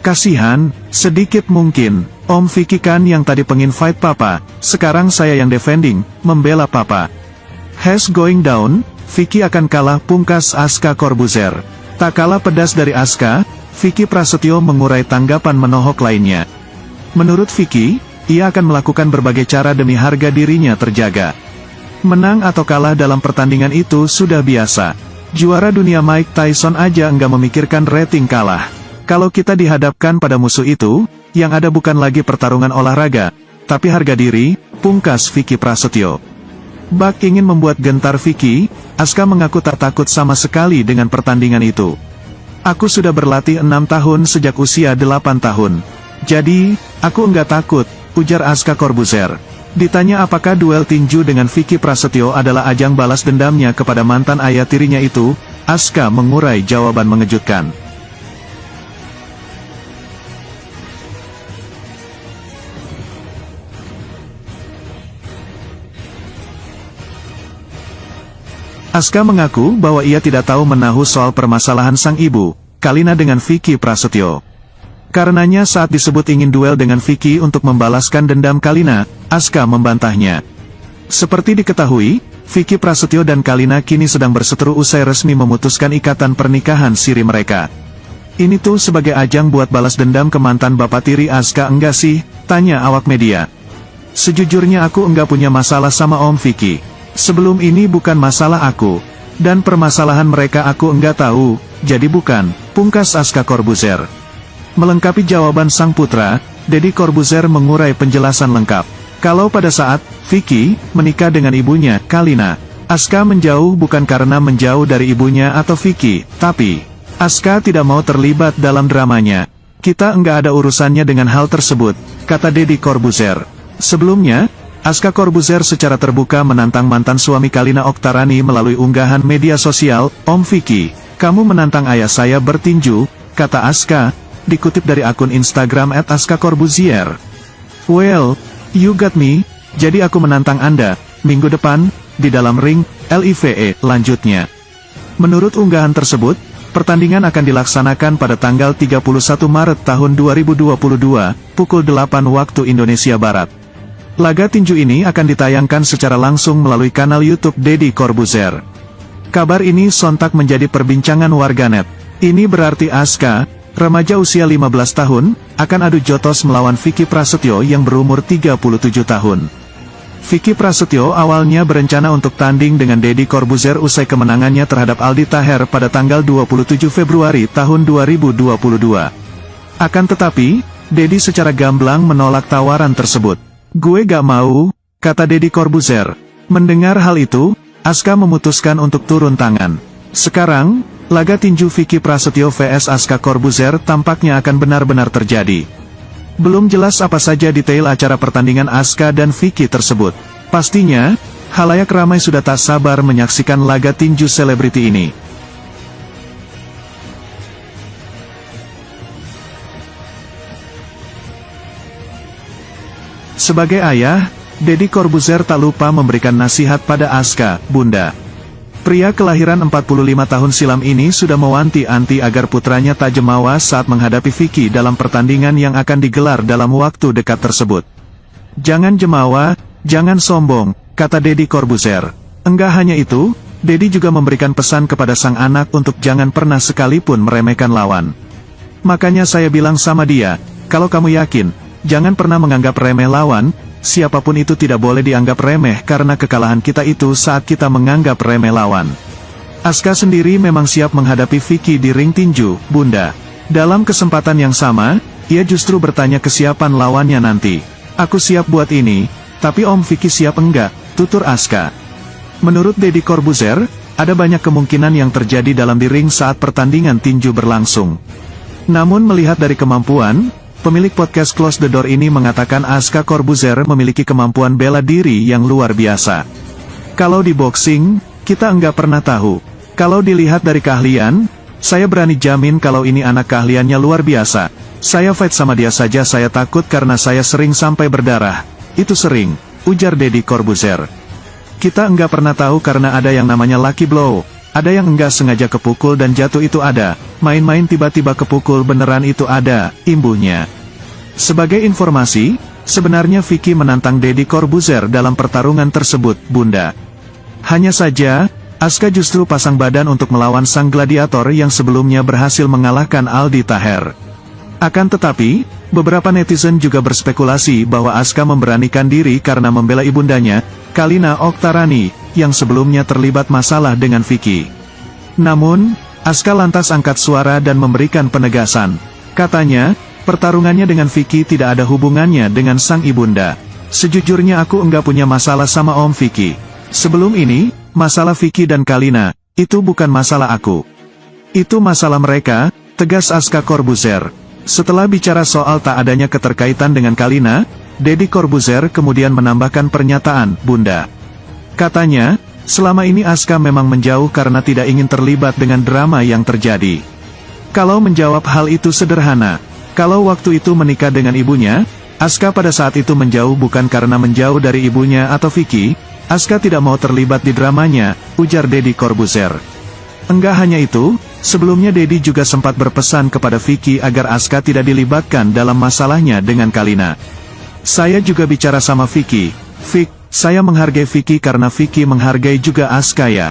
[SPEAKER 1] Kasihan, sedikit mungkin, Om Vicky kan yang tadi pengin fight papa, sekarang saya yang defending, membela papa. Has going down, Vicky akan kalah, pungkas Aska Corbuzier. Tak kalah pedas dari Aska, Vicky Prasetyo mengurai tanggapan menohok lainnya. Menurut Vicky, ia akan melakukan berbagai cara demi harga dirinya terjaga. Menang atau kalah dalam pertandingan itu sudah biasa. Juara dunia Mike Tyson aja enggak memikirkan rating kalah. Kalau kita dihadapkan pada musuh itu, yang ada bukan lagi pertarungan olahraga, tapi harga diri, pungkas Vicky Prasetyo. Bak ingin membuat gentar Vicky, Aska mengaku tak takut sama sekali dengan pertandingan itu. Aku sudah berlatih 6 tahun sejak usia 8 tahun. Jadi, aku enggak takut, ujar Aska Corbuzier. Ditanya apakah duel tinju dengan Vicky Prasetyo adalah ajang balas dendamnya kepada mantan ayah tirinya itu, Aska mengurai jawaban mengejutkan. Aska mengaku bahwa ia tidak tahu menahu soal permasalahan sang ibu, Kalina dengan Vicky Prasetyo. Karenanya saat disebut ingin duel dengan Vicky untuk membalaskan dendam Kalina, Aska membantahnya. Seperti diketahui, Vicky Prasetyo dan Kalina kini sedang berseteru usai resmi memutuskan ikatan pernikahan siri mereka. Ini tuh sebagai ajang buat balas dendam ke mantan bapak tiri Aska enggak sih? Tanya awak media. Sejujurnya aku enggak punya masalah sama Om Vicky. Sebelum ini bukan masalah aku. Dan permasalahan mereka aku enggak tahu, jadi bukan, pungkas Aska Corbuzier. Melengkapi jawaban sang putra, Deddy Corbuzier mengurai penjelasan lengkap. Kalau pada saat Vicky menikah dengan ibunya, Kalina, Aska menjauh bukan karena menjauh dari ibunya atau Vicky, tapi Aska tidak mau terlibat dalam dramanya. Kita enggak ada urusannya dengan hal tersebut, kata Deddy Corbuzier. Sebelumnya, Aska Corbuzier secara terbuka menantang mantan suami Kalina Oktarani melalui unggahan media sosial, Om Vicky, kamu menantang ayah saya bertinju, kata Aska, dikutip dari akun Instagram @askacorbuzier. Well, you got me, jadi aku menantang Anda, minggu depan, di dalam ring, LIVE, lanjutnya. Menurut unggahan tersebut, pertandingan akan dilaksanakan pada tanggal 31 Maret tahun 2022, pukul 8 waktu Indonesia Barat. Laga tinju ini akan ditayangkan secara langsung melalui kanal YouTube Deddy Corbuzier. Kabar ini sontak menjadi perbincangan warganet. Ini berarti Aska, remaja usia 15 tahun, akan adu jotos melawan Vicky Prasetyo yang berumur 37 tahun. Vicky Prasetyo awalnya berencana untuk tanding dengan Deddy Corbuzier usai kemenangannya terhadap Aldi Taher pada tanggal 27 Februari tahun 2022. Akan tetapi, Deddy secara gamblang menolak tawaran tersebut. Gue gak mau, kata Deddy Corbuzier. Mendengar hal itu, Aska memutuskan untuk turun tangan. Sekarang, laga tinju Vicky Prasetyo vs Aska Corbuzier tampaknya akan benar-benar terjadi. Belum jelas apa saja detail acara pertandingan Aska dan Vicky tersebut. Pastinya, khalayak ramai sudah tak sabar menyaksikan laga tinju selebriti ini. Sebagai ayah, Deddy Corbuzier tak lupa memberikan nasihat pada Aska, Bunda. Pria kelahiran 45 tahun silam ini sudah mewanti-wanti agar putranya tak jemawa saat menghadapi Vicky dalam pertandingan yang akan digelar dalam waktu dekat tersebut. "Jangan jemawa, jangan sombong," kata Deddy Corbuzier. Enggak hanya itu, Deddy juga memberikan pesan kepada sang anak untuk jangan pernah sekalipun meremehkan lawan. "Makanya saya bilang sama dia, kalau kamu yakin, jangan pernah menganggap remeh lawan. Siapapun itu tidak boleh dianggap remeh karena kekalahan kita itu saat kita menganggap remeh lawan." Asuka sendiri memang siap menghadapi Vicky di ring tinju, Bunda. Dalam kesempatan yang sama, ia justru bertanya kesiapan lawannya nanti. "Aku siap buat ini, tapi Om Vicky siap enggak?" tutur Asuka. Menurut Deddy Corbuzier, ada banyak kemungkinan yang terjadi dalam di ring saat pertandingan tinju berlangsung. Namun melihat dari kemampuan, pemilik podcast Close the Door ini mengatakan Asuka Corbuzier memiliki kemampuan bela diri yang luar biasa. "Kalau di boxing, kita enggak pernah tahu. Kalau dilihat dari keahlian, saya berani jamin kalau ini anak keahliannya luar biasa. Saya fight sama dia saja saya takut karena saya sering sampai berdarah. Itu sering," ujar Deddy Corbuzier. "Kita enggak pernah tahu karena ada yang namanya lucky blow. Ada yang enggak sengaja kepukul dan jatuh itu ada. Main-main tiba-tiba kepukul beneran itu ada," imbuhnya. Sebagai informasi, sebenarnya Vicky menantang Deddy Corbuzier dalam pertarungan tersebut, Bunda. Hanya saja, Asuka justru pasang badan untuk melawan sang gladiator yang sebelumnya berhasil mengalahkan Aldi Taher. Akan tetapi, beberapa netizen juga berspekulasi bahwa Asuka memberanikan diri karena membela ibundanya, Kalina Oktarani, yang sebelumnya terlibat masalah dengan Vicky. Namun, Asuka lantas angkat suara dan memberikan penegasan. Katanya, pertarungannya dengan Vicky tidak ada hubungannya dengan sang ibunda. "Sejujurnya aku enggak punya masalah sama Om Vicky. Sebelum ini, masalah Vicky dan Kalina, itu bukan masalah aku. Itu masalah mereka," tegas Asuka Corbuzier. Setelah bicara soal tak adanya keterkaitan dengan Kalina, Deddy Corbuzier kemudian menambahkan pernyataan, "Bunda." Katanya, selama ini Asuka memang menjauh karena tidak ingin terlibat dengan drama yang terjadi. Kalau menjawab hal itu sederhana. Kalau waktu itu menikah dengan ibunya, Asuka pada saat itu menjauh bukan karena menjauh dari ibunya atau Vicky, Asuka tidak mau terlibat di dramanya, ujar Deddy Corbuzier. Enggak hanya itu, sebelumnya Deddy juga sempat berpesan kepada Vicky agar Asuka tidak dilibatkan dalam masalahnya dengan Kalina. "Saya juga bicara sama Vicky. Vic, saya menghargai Vicky karena Vicky menghargai juga Asuka ya.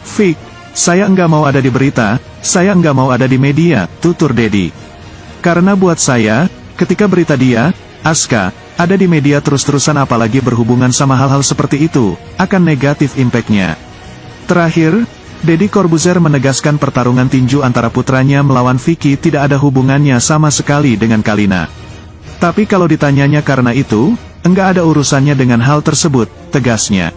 [SPEAKER 1] Vic, saya enggak mau ada di berita, saya enggak mau ada di media," tutur Deddy. "Karena buat saya, ketika berita dia, Asuka, ada di media terus-terusan apalagi berhubungan sama hal-hal seperti itu, akan negatif impact-nya." Terakhir, Deddy Corbuzier menegaskan pertarungan tinju antara putranya melawan Vicky tidak ada hubungannya sama sekali dengan Kalina. "Tapi kalau ditanyanya karena itu, enggak ada urusannya dengan hal tersebut," tegasnya.